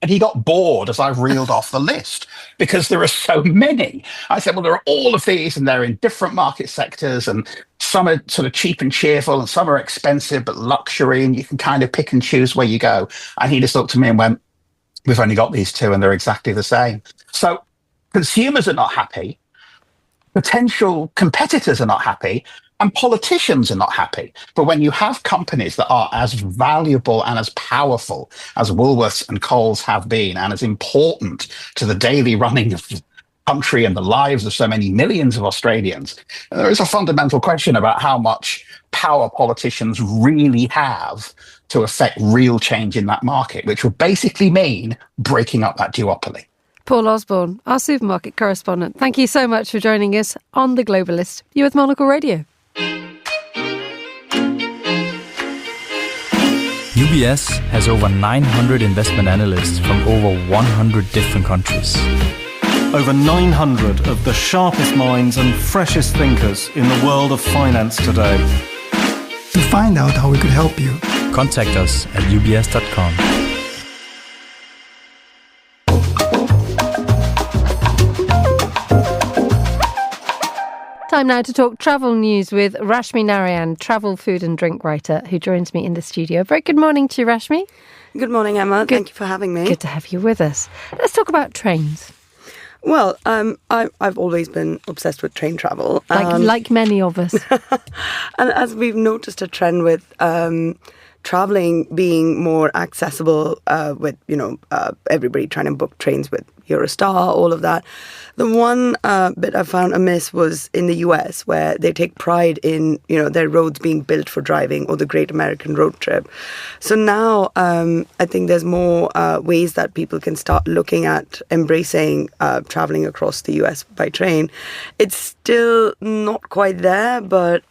Speaker 11: And he got bored as I reeled off the list, because there are so many. I said, well, there are all of these, and they're in different market sectors, and some are sort of cheap and cheerful, and some are expensive but luxury, and you can kind of pick and choose where you go. And he just looked at me and went, we've only got these two, and they're exactly the same. So consumers are not happy, potential competitors are not happy, and politicians are not happy. But when you have companies that are as valuable and as powerful as Woolworths and Coles have been, and as important to the daily running of the country and the lives of so many millions of Australians, there is a fundamental question about how much power politicians really have to affect real change in that market, which would basically mean breaking up that duopoly.
Speaker 1: Paul Osborne, our supermarket correspondent, thank you so much for joining us on The Globalist. You're with Monocle Radio.
Speaker 12: UBS has over 900 investment analysts from over 100 different countries.
Speaker 13: Over 900 of the sharpest minds and freshest thinkers in the world of finance today.
Speaker 14: To find out how we could help you,
Speaker 12: contact us at ubs.com.
Speaker 1: Time now to talk travel news with Rashmi Narayan, travel, food and drink writer, who joins me in the studio. Very good morning to you, Rashmi.
Speaker 15: Good morning, Emma. Thank you for having me.
Speaker 1: Good to have you with us. Let's talk about trains.
Speaker 15: Well, I've always been obsessed with train travel.
Speaker 1: Like many of us.
Speaker 15: And as we've noticed a trend with traveling being more accessible with, everybody trying to book trains with Eurostar, all of that. The one bit I found amiss was in the US, where they take pride in, their roads being built for driving, or the Great American Road Trip. So now I think there's more ways that people can start looking at embracing traveling across the US by train. It's still not quite there, but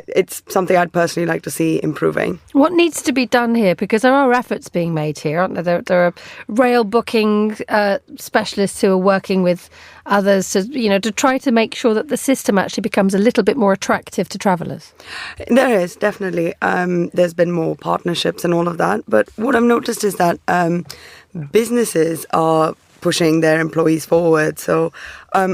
Speaker 15: it's something I'd personally like to see improving.
Speaker 1: What needs to be done here? Because there are efforts being made here, aren't there? There are rail booking specialists who are working with others to try to make sure that the system actually becomes a little bit more attractive to travellers.
Speaker 15: There is, definitely. There's been more partnerships and all of that. But what I've noticed is that businesses are pushing their employees forward. So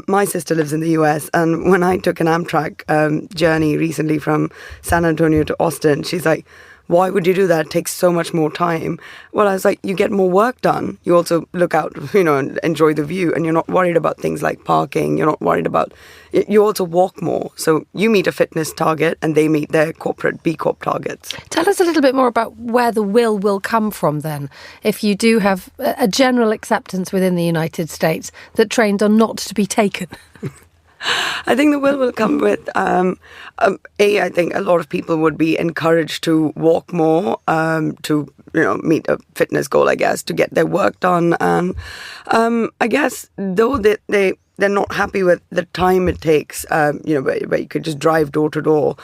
Speaker 15: my sister lives in the US, and when I took an Amtrak journey recently from San Antonio to Austin, she's like, why would you do that? It takes so much more time. Well, I was like, you get more work done. You also look out, and enjoy the view, and you're not worried about things like parking. You're not worried about, you also walk more. So you meet a fitness target and they meet their corporate B Corp targets.
Speaker 1: Tell us a little bit more about where the will come from then, if you do have a general acceptance within the United States that trains are not to be taken.
Speaker 15: I think the will come with, I think a lot of people would be encouraged to walk more, to, meet a fitness goal, I guess, to get their work done. And I guess, though they're not happy with the time it takes, where you could just drive door to door,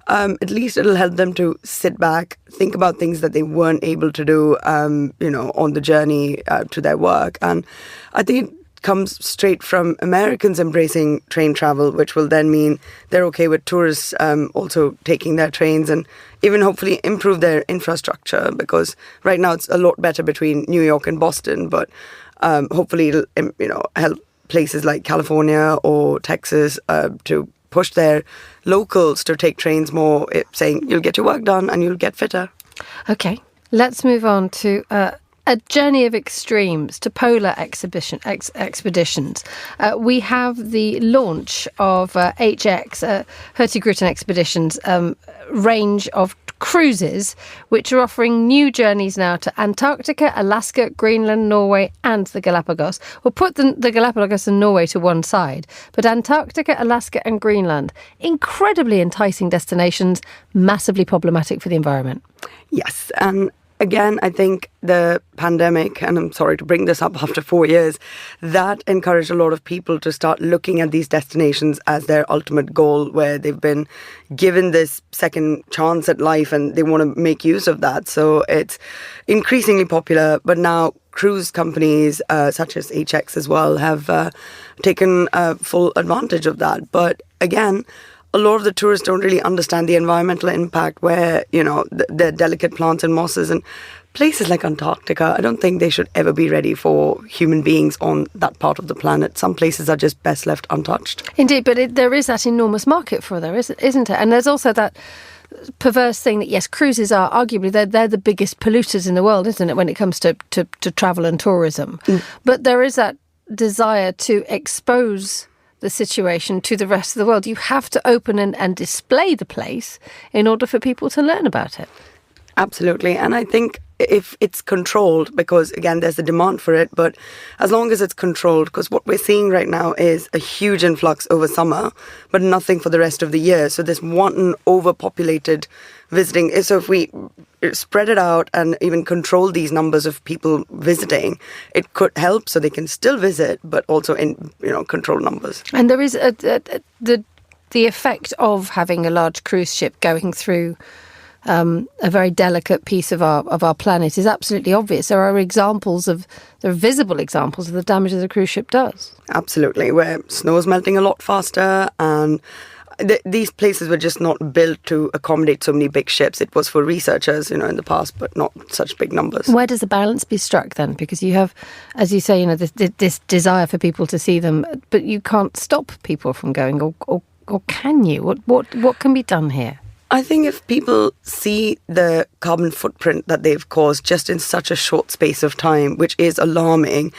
Speaker 15: at least it'll help them to sit back, think about things that they weren't able to do, on the journey to their work. And I think it comes straight from Americans embracing train travel, which will then mean they're okay with tourists also taking their trains, and even hopefully improve their infrastructure, because right now it's a lot better between New York and Boston, but hopefully it'll help places like California or Texas to push their locals to take trains more, saying you'll get your work done and you'll get fitter.
Speaker 1: Okay, let's move on to a journey of extremes to polar expeditions. We have the launch of HX, Hurtigruten Expeditions, range of cruises, which are offering new journeys now to Antarctica, Alaska, Greenland, Norway and the Galapagos. We'll put the Galapagos and Norway to one side, but Antarctica, Alaska and Greenland, incredibly enticing destinations, massively problematic for the environment.
Speaker 15: Yes, and again, I think the pandemic, and I'm sorry to bring this up after 4 years, that encouraged a lot of people to start looking at these destinations as their ultimate goal, where they've been given this second chance at life and they want to make use of that. So it's increasingly popular, but now cruise companies such as HX as well have taken full advantage of that. But again, a lot of the tourists don't really understand the environmental impact where, the delicate plants and mosses and places like Antarctica, I don't think they should ever be ready for human beings on that part of the planet. Some places are just best left untouched.
Speaker 1: Indeed, but there is that enormous market for there, isn't it? And there's also that perverse thing that, yes, cruises are arguably, they're the biggest polluters in the world, isn't it, when it comes to travel and tourism. But there is that desire to expose the situation to the rest of the world. You have to open and display the place in order for people to learn about it.
Speaker 15: Absolutely. And I think if it's controlled, because again, there's a demand for it, but as long as it's controlled, because what we're seeing right now is a huge influx over summer, but nothing for the rest of the year. So this one overpopulated visiting, so if we spread it out and even control these numbers of people visiting, it could help so they can still visit, but also in control numbers.
Speaker 1: And there is the effect of having a large cruise ship going through a very delicate piece of our planet is absolutely obvious. There are visible examples of the damage that a cruise ship does.
Speaker 15: Absolutely, where snow is melting a lot faster, and these places were just not built to accommodate so many big ships. It was for researchers, in the past, but not such big numbers.
Speaker 1: Where does the balance be struck then? Because you have, as you say, this desire for people to see them, but you can't stop people from going, or can you? What can be done here?
Speaker 15: I think if people see the carbon footprint that they've caused just in such a short space of time, which is alarming,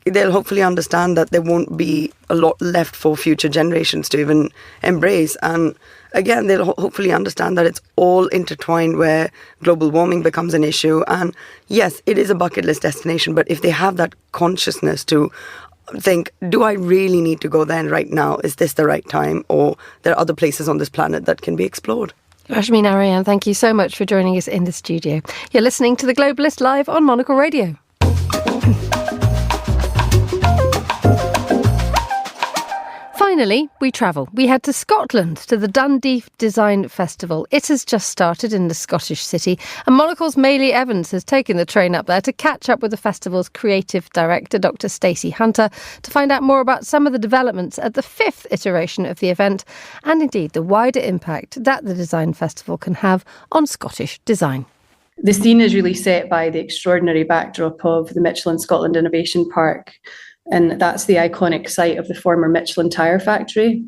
Speaker 15: they'll hopefully understand that there won't be a lot left for future generations to even embrace. And again, they'll hopefully understand that it's all intertwined, where global warming becomes an issue. And yes, it is a bucket list destination, but if they have that consciousness to think, do I really need to go there right now? Is this the right time? Or there are other places on this planet that can be explored?
Speaker 1: Rashmi Narayan, thank you so much for joining us in the studio. You're listening to The Globalist live on Monocle Radio. Finally, we travel. We head to Scotland, to the Dundee Design Festival. It has just started in the Scottish city, and Monocle's Maylie Evans has taken the train up there to catch up with the festival's creative director, Dr. Stacey Hunter, to find out more about some of the developments at the 5th iteration of the event, and indeed the wider impact that the Design Festival can have on Scottish design.
Speaker 7: The scene is really set by the extraordinary backdrop of the Michelin Scotland Innovation Park, and that's the iconic site of the former Michelin tyre factory.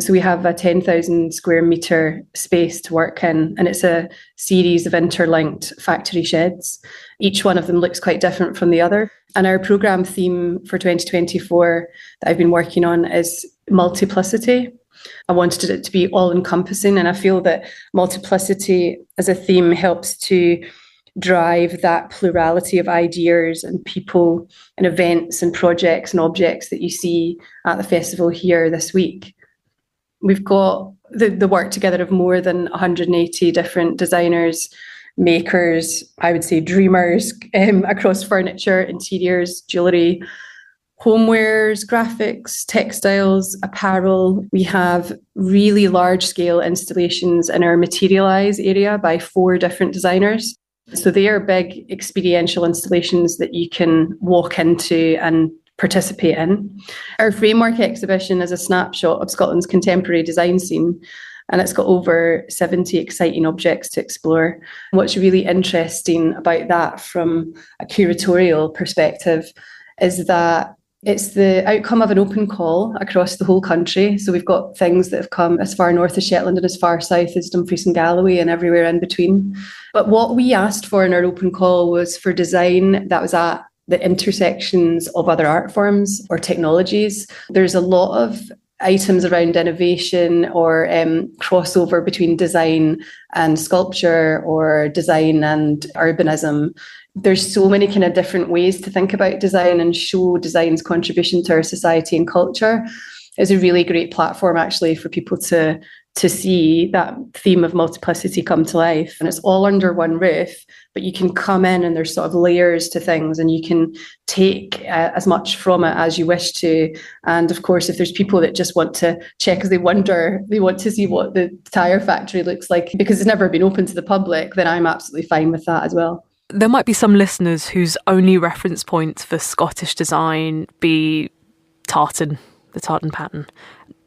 Speaker 7: So we have a 10,000 square metre space to work in, and it's a series of interlinked factory sheds. Each one of them looks quite different from the other. And our programme theme for 2024 that I've been working on is multiplicity. I wanted it to be all-encompassing, and I feel that multiplicity as a theme helps to drive that plurality of ideas and people and events and projects and objects that you see at the festival here this week. We've got the work together of more than 180 different designers, makers, I would say dreamers, across furniture, interiors, jewellery, homewares, graphics, textiles, apparel. We have really large-scale installations in our Materialise area by 4 different designers. So they are big experiential installations that you can walk into and participate in. Our framework exhibition is a snapshot of Scotland's contemporary design scene, and it's got over 70 exciting objects to explore. What's really interesting about that from a curatorial perspective is that It's the outcome of an open call across the whole country. So we've got things that have come as far north as Shetland and as far south as Dumfries and Galloway and everywhere in between. But what we asked for in our open call was for design that was at the intersections of other art forms or technologies. There's a lot of items around innovation or crossover between design and sculpture or design and urbanism. There's so many kind of different ways to think about design and show design's contribution to our society and culture. It's a really great platform actually for people to see that theme of multiplicity come to life. And it's all under one roof, but you can come in and there's sort of layers to things and you can take as much from it as you wish to. And of course, if there's people that just want to check as they want to see what the tyre factory looks like because it's never been open to the public, then I'm absolutely fine with that as well.
Speaker 16: There might be some listeners whose only reference point for Scottish design be tartan, the tartan pattern.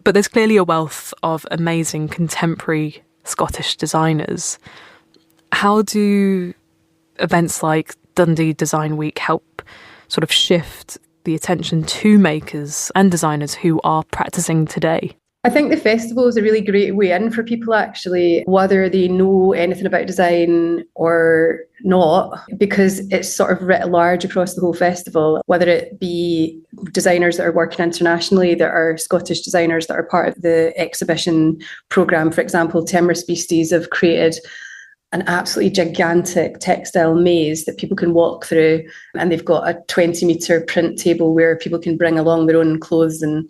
Speaker 16: But there's clearly a wealth of amazing contemporary Scottish designers. How do events like Dundee Design Week help sort of shift the attention to makers and designers who are practicing today?
Speaker 7: I think the festival is a really great way in for people actually, whether they know anything about design or not, because it's sort of writ large across the whole festival, whether it be designers that are working internationally, that are Scottish designers that are part of the exhibition programme. For example, Timorous Beasties have created an absolutely gigantic textile maze that people can walk through, and they've got a 20-metre print table where people can bring along their own clothes and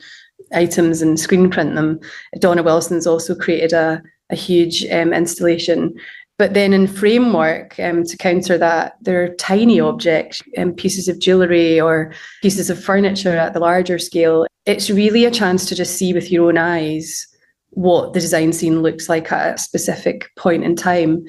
Speaker 7: items and screen print them. Donna Wilson's also created a huge installation. But then in framework, to counter that, there are tiny objects, pieces of jewellery or pieces of furniture at the larger scale. It's really a chance to just see with your own eyes what the design scene looks like at a specific point in time.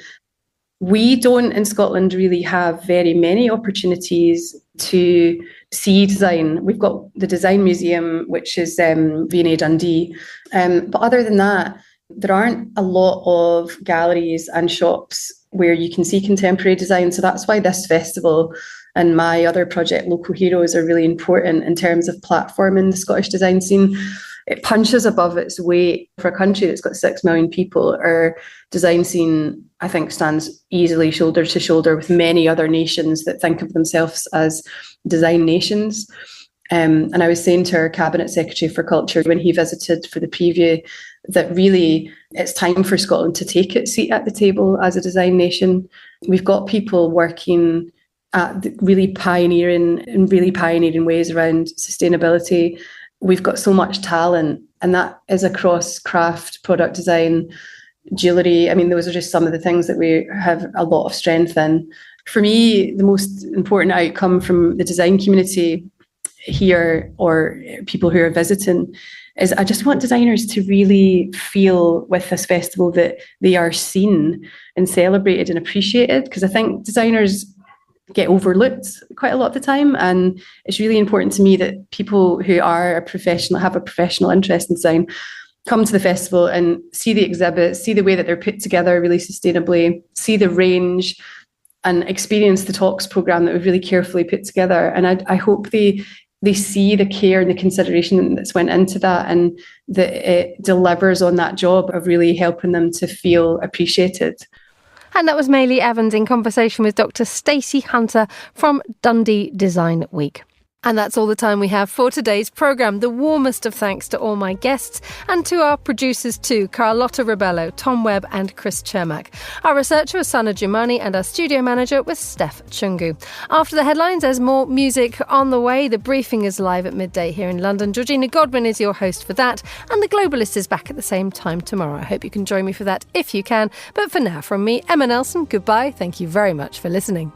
Speaker 7: We don't in Scotland really have very many opportunities to see design. We've got the Design Museum, which is V&A Dundee. But other than that, there aren't a lot of galleries and shops where you can see contemporary design. So that's why this festival and my other project, Local Heroes, are really important in terms of platforming the Scottish design scene. It punches above its weight for a country that's got 6 million people. Our design scene, I think, stands easily shoulder to shoulder with many other nations that think of themselves as design nations. And I was saying to our Cabinet Secretary for Culture when he visited for the preview that really it's time for Scotland to take its seat at the table as a design nation. We've got people working at really pioneering ways around sustainability. We've got so much talent, and that is across craft, product design, jewellery. I mean, those are just some of the things that we have a lot of strength in. For me, the most important outcome from the design community here or people who are visiting is I just want designers to really feel with this festival that they are seen and celebrated and appreciated, because I think designers get overlooked quite a lot of the time, and it's really important to me that people who are have a professional interest in design come to the festival and see the exhibit, see the way that they're put together really sustainably, see the range and experience the talks programme that we've really carefully put together. And I hope they see the care and the consideration that's went into that, and that it delivers on that job of really helping them to feel appreciated.
Speaker 1: And that was Maylie Evans in conversation with Dr. Stacey Hunter from Dundee Design Week. And that's all the time we have for today's programme. The warmest of thanks to all my guests and to our producers too, Carlotta Rebello, Tom Webb and Chris Chermak. Our researcher was Sana Jumani and our studio manager was Steph Chungu. After the headlines, there's more music on the way. The briefing is live at midday here in London. Georgina Godwin is your host for that, and The Globalist is back at the same time tomorrow. I hope you can join me for that if you can. But for now, from me, Emma Nelson, goodbye. Thank you very much for listening.